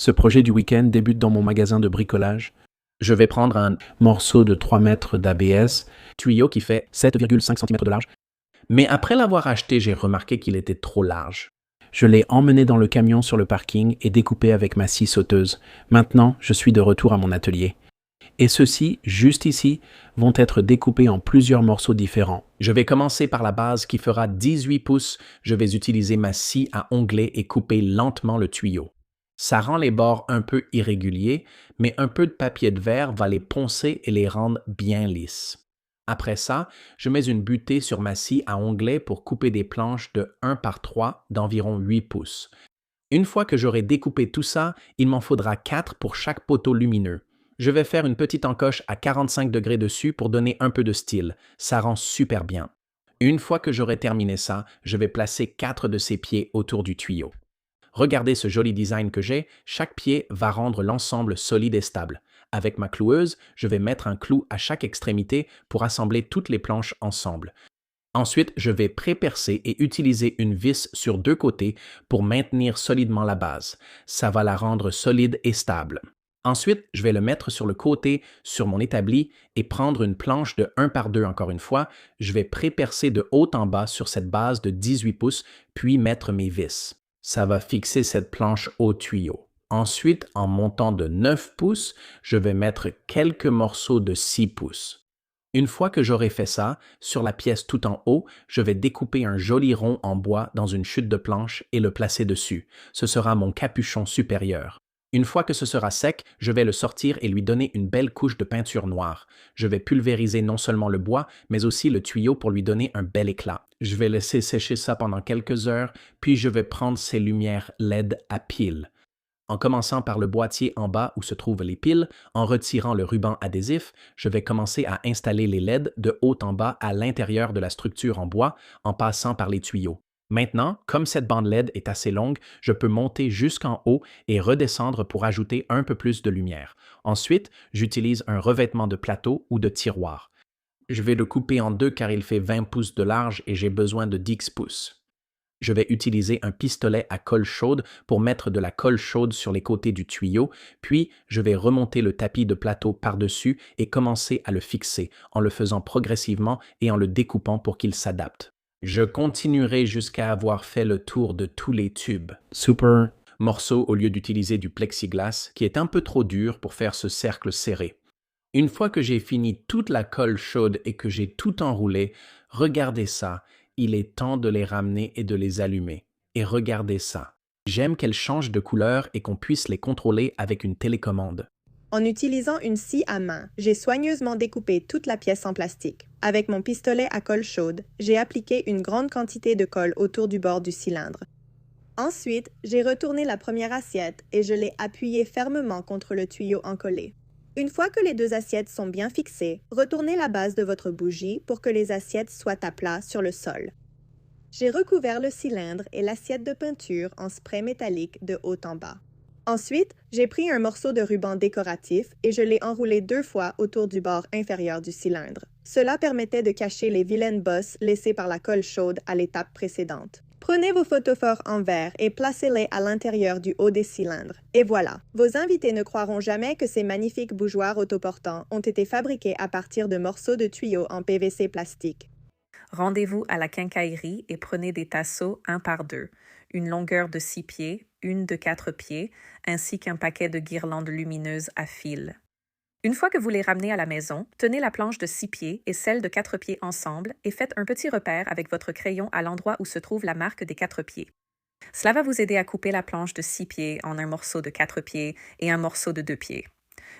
Ce projet du week-end débute dans mon magasin de bricolage. Je vais prendre un morceau de 3 mètres d'ABS, tuyau qui fait 7,5 cm de large. Mais après l'avoir acheté, j'ai remarqué qu'il était trop large. Je l'ai emmené dans le camion sur le parking et découpé avec ma scie sauteuse. Maintenant, je suis de retour à mon atelier. Et ceux-ci, juste ici, vont être découpés en plusieurs morceaux différents. Je vais commencer par la base qui fera 18 pouces. Je vais utiliser ma scie à onglet et couper lentement le tuyau. Ça rend les bords un peu irréguliers, mais un peu de papier de verre va les poncer et les rendre bien lisses. Après ça, je mets une butée sur ma scie à onglet pour couper des planches de 1 par 3 d'environ 8 pouces. Une fois que j'aurai découpé tout ça, il m'en faudra 4 pour chaque poteau lumineux. Je vais faire une petite encoche à 45 degrés dessus pour donner un peu de style. Ça rend super bien. Une fois que j'aurai terminé ça, je vais placer 4 de ces pieds autour du tuyau. Regardez ce joli design que j'ai, chaque pied va rendre l'ensemble solide et stable. Avec ma cloueuse, je vais mettre un clou à chaque extrémité pour assembler toutes les planches ensemble. Ensuite, je vais pré-percer et utiliser une vis sur 2 côtés pour maintenir solidement la base. Ça va la rendre solide et stable. Ensuite, je vais le mettre sur le côté sur mon établi et prendre une planche de 1 par 2 encore une fois. Je vais pré-percer de haut en bas sur cette base de 18 pouces, puis mettre mes vis. Ça va fixer cette planche au tuyau. Ensuite, en montant de 9 pouces, je vais mettre quelques morceaux de 6 pouces. Une fois que j'aurai fait ça, sur la pièce tout en haut, je vais découper un joli rond en bois dans une chute de planche et le placer dessus. Ce sera mon capuchon supérieur. Une fois que ce sera sec, je vais le sortir et lui donner une belle couche de peinture noire. Je vais pulvériser non seulement le bois, mais aussi le tuyau pour lui donner un bel éclat. Je vais laisser sécher ça pendant quelques heures, puis je vais prendre ces lumières LED à piles. En commençant par le boîtier en bas où se trouvent les piles, en retirant le ruban adhésif, je vais commencer à installer les LED de haut en bas à l'intérieur de la structure en bois en passant par les tuyaux. Maintenant, comme cette bande LED est assez longue, je peux monter jusqu'en haut et redescendre pour ajouter un peu plus de lumière. Ensuite, j'utilise un revêtement de plateau ou de tiroir. Je vais le couper en deux car il fait 20 pouces de large et j'ai besoin de 10 pouces. Je vais utiliser un pistolet à colle chaude pour mettre de la colle chaude sur les côtés du tuyau, puis je vais remonter le tapis de plateau par-dessus et commencer à le fixer en le faisant progressivement et en le découpant pour qu'il s'adapte. Je continuerai jusqu'à avoir fait le tour de tous les tubes. Super morceau au lieu d'utiliser du plexiglas qui est un peu trop dur pour faire ce cercle serré. Une fois que j'ai fini toute la colle chaude et que j'ai tout enroulé, regardez ça. Il est temps de les ramener et de les allumer. Et regardez ça. J'aime qu'elles changent de couleur et qu'on puisse les contrôler avec une télécommande. En utilisant une scie à main, j'ai soigneusement découpé toute la pièce en plastique. Avec mon pistolet à colle chaude, j'ai appliqué une grande quantité de colle autour du bord du cylindre. Ensuite, j'ai retourné la première assiette et je l'ai appuyée fermement contre le tuyau encollé. Une fois que les deux assiettes sont bien fixées, retournez la base de votre bougie pour que les assiettes soient à plat sur le sol. J'ai recouvert le cylindre et l'assiette de peinture en spray métallique de haut en bas. Ensuite, j'ai pris un morceau de ruban décoratif et je l'ai enroulé 2 fois autour du bord inférieur du cylindre. Cela permettait de cacher les vilaines bosses laissées par la colle chaude à l'étape précédente. Prenez vos photophores en verre et placez-les à l'intérieur du haut des cylindres. Et voilà, vos invités ne croiront jamais que ces magnifiques bougeoirs autoportants ont été fabriqués à partir de morceaux de tuyaux en PVC plastique. Rendez-vous à la quincaillerie et prenez des tasseaux 1 par 2, une longueur de 6 pieds, une de 4 pieds, ainsi qu'un paquet de guirlandes lumineuses à fil. Une fois que vous les ramenez à la maison, tenez la planche de 6 pieds et celle de 4 pieds ensemble et faites un petit repère avec votre crayon à l'endroit où se trouve la marque des 4 pieds. Cela va vous aider à couper la planche de 6 pieds en un morceau de 4 pieds et un morceau de 2 pieds.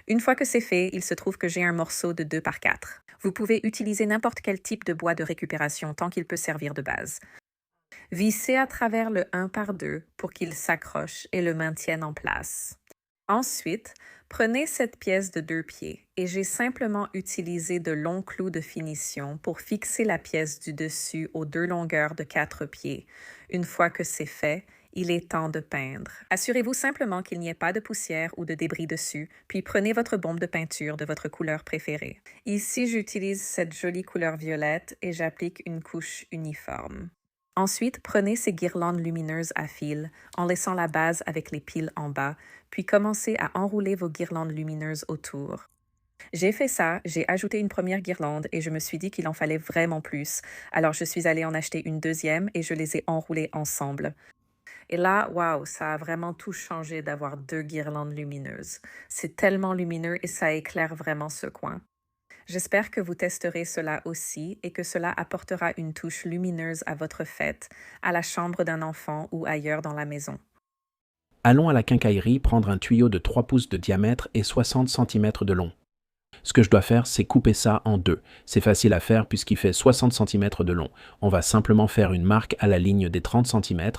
Une fois que c'est fait, il se trouve que j'ai un morceau de 2 par 4. Vous pouvez utiliser n'importe quel type de bois de récupération tant qu'il peut servir de base. Vissez à travers le 1 par 2 pour qu'il s'accroche et le maintienne en place. Ensuite, prenez cette pièce de 2 pieds et j'ai simplement utilisé de longs clous de finition pour fixer la pièce du dessus aux 2 longueurs de 4 pieds. Une fois que c'est fait, il est temps de peindre. Assurez-vous simplement qu'il n'y ait pas de poussière ou de débris dessus, puis prenez votre bombe de peinture de votre couleur préférée. Ici, j'utilise cette jolie couleur violette et j'applique une couche uniforme. Ensuite, prenez ces guirlandes lumineuses à fil, en laissant la base avec les piles en bas, puis commencez à enrouler vos guirlandes lumineuses autour. J'ai fait ça, j'ai ajouté une première guirlande et je me suis dit qu'il en fallait vraiment plus. Alors je suis allée en acheter une deuxième et je les ai enroulées ensemble. Et là, waouh, ça a vraiment tout changé d'avoir 2 guirlandes lumineuses. C'est tellement lumineux et ça éclaire vraiment ce coin. J'espère que vous testerez cela aussi et que cela apportera une touche lumineuse à votre fête, à la chambre d'un enfant ou ailleurs dans la maison. Allons à la quincaillerie prendre un tuyau de 3 pouces de diamètre et 60 cm de long. Ce que je dois faire, c'est couper ça en deux. C'est facile à faire puisqu'il fait 60 cm de long. On va simplement faire une marque à la ligne des 30 cm.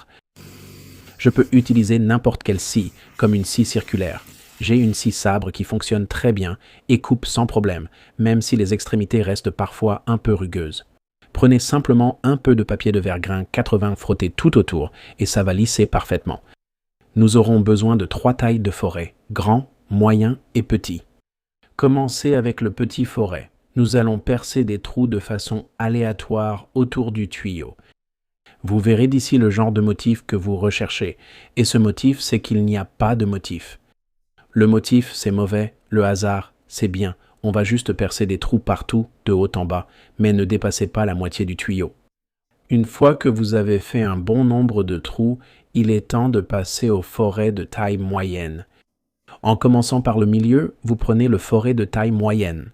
Je peux utiliser n'importe quelle scie, comme une scie circulaire. J'ai une scie sabre qui fonctionne très bien et coupe sans problème, même si les extrémités restent parfois un peu rugueuses. Prenez simplement un peu de papier de vergrin 80 frotté tout autour et ça va lisser parfaitement. Nous aurons besoin de 3 tailles de forêt, grand, moyen et petit. Commencez avec le petit forêt. Nous allons percer des trous de façon aléatoire autour du tuyau. Vous verrez d'ici le genre de motif que vous recherchez, et ce motif, c'est qu'il n'y a pas de motif. Le motif, c'est mauvais, le hasard, c'est bien. On va juste percer des trous partout, de haut en bas, mais ne dépassez pas la moitié du tuyau. Une fois que vous avez fait un bon nombre de trous, il est temps de passer au forêt de taille moyenne. En commençant par le milieu, vous prenez le forêt de taille moyenne.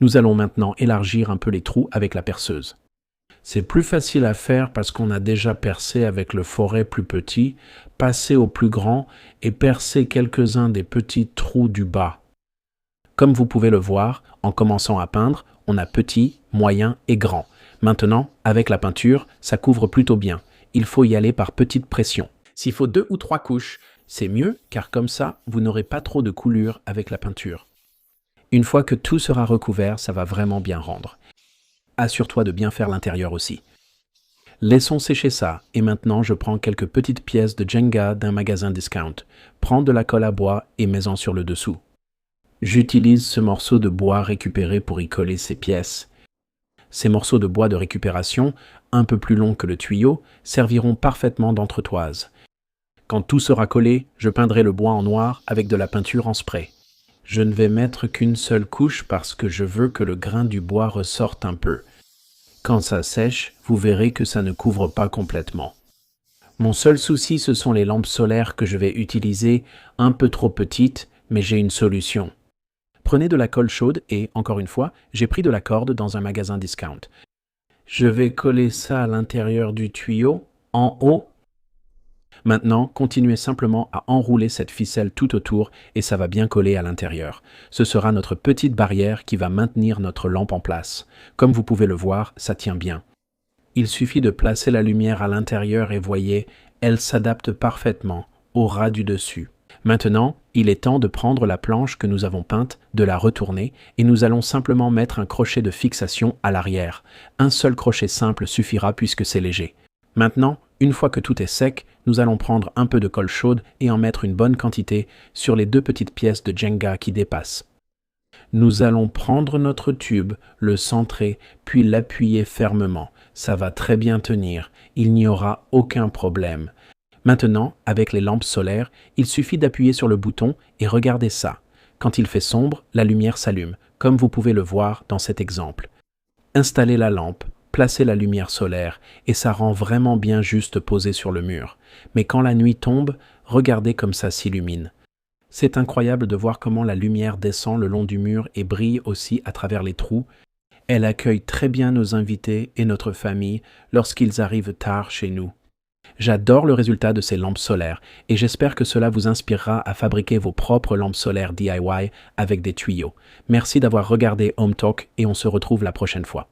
Nous allons maintenant élargir un peu les trous avec la perceuse. C'est plus facile à faire parce qu'on a déjà percé avec le forêt plus petit, passer au plus grand et percer quelques-uns des petits trous du bas. Comme vous pouvez le voir, en commençant à peindre, on a petit, moyen et grand. Maintenant, avec la peinture, ça couvre plutôt bien. Il faut y aller par petite pression. S'il faut 2 ou 3 couches, c'est mieux car comme ça, vous n'aurez pas trop de coulure avec la peinture. Une fois que tout sera recouvert, ça va vraiment bien rendre. Assure-toi de bien faire l'intérieur aussi. Laissons sécher ça et maintenant je prends quelques petites pièces de Jenga d'un magasin discount. Prends de la colle à bois et mets-en sur le dessous. J'utilise ce morceau de bois récupéré pour y coller ces pièces. Ces morceaux de bois de récupération, un peu plus longs que le tuyau, serviront parfaitement d'entretoise. Quand tout sera collé, je peindrai le bois en noir avec de la peinture en spray. Je ne vais mettre qu'une seule couche parce que je veux que le grain du bois ressorte un peu. Quand ça sèche, vous verrez que ça ne couvre pas complètement. Mon seul souci, ce sont les lampes solaires que je vais utiliser, un peu trop petites, mais j'ai une solution. Prenez de la colle chaude et, encore une fois, j'ai pris de la corde dans un magasin discount. Je vais coller ça à l'intérieur du tuyau, en haut. Maintenant, continuez simplement à enrouler cette ficelle tout autour et ça va bien coller à l'intérieur. Ce sera notre petite barrière qui va maintenir notre lampe en place. Comme vous pouvez le voir, ça tient bien. Il suffit de placer la lumière à l'intérieur et voyez, elle s'adapte parfaitement au ras du dessus. Maintenant, il est temps de prendre la planche que nous avons peinte, de la retourner et nous allons simplement mettre un crochet de fixation à l'arrière. Un seul crochet simple suffira puisque c'est léger. Maintenant, une fois que tout est sec, nous allons prendre un peu de colle chaude et en mettre une bonne quantité sur les 2 petites pièces de Jenga qui dépassent. Nous allons prendre notre tube, le centrer, puis l'appuyer fermement. Ça va très bien tenir, il n'y aura aucun problème. Maintenant, avec les lampes solaires, il suffit d'appuyer sur le bouton et regardez ça. Quand il fait sombre, la lumière s'allume, comme vous pouvez le voir dans cet exemple. Installez la lampe, placez la lumière solaire et ça rend vraiment bien juste posé sur le mur. Mais quand la nuit tombe, regardez comme ça s'illumine. C'est incroyable de voir comment la lumière descend le long du mur et brille aussi à travers les trous. Elle accueille très bien nos invités et notre famille lorsqu'ils arrivent tard chez nous. J'adore le résultat de ces lampes solaires et j'espère que cela vous inspirera à fabriquer vos propres lampes solaires DIY avec des tuyaux. Merci d'avoir regardé Home Talk et on se retrouve la prochaine fois.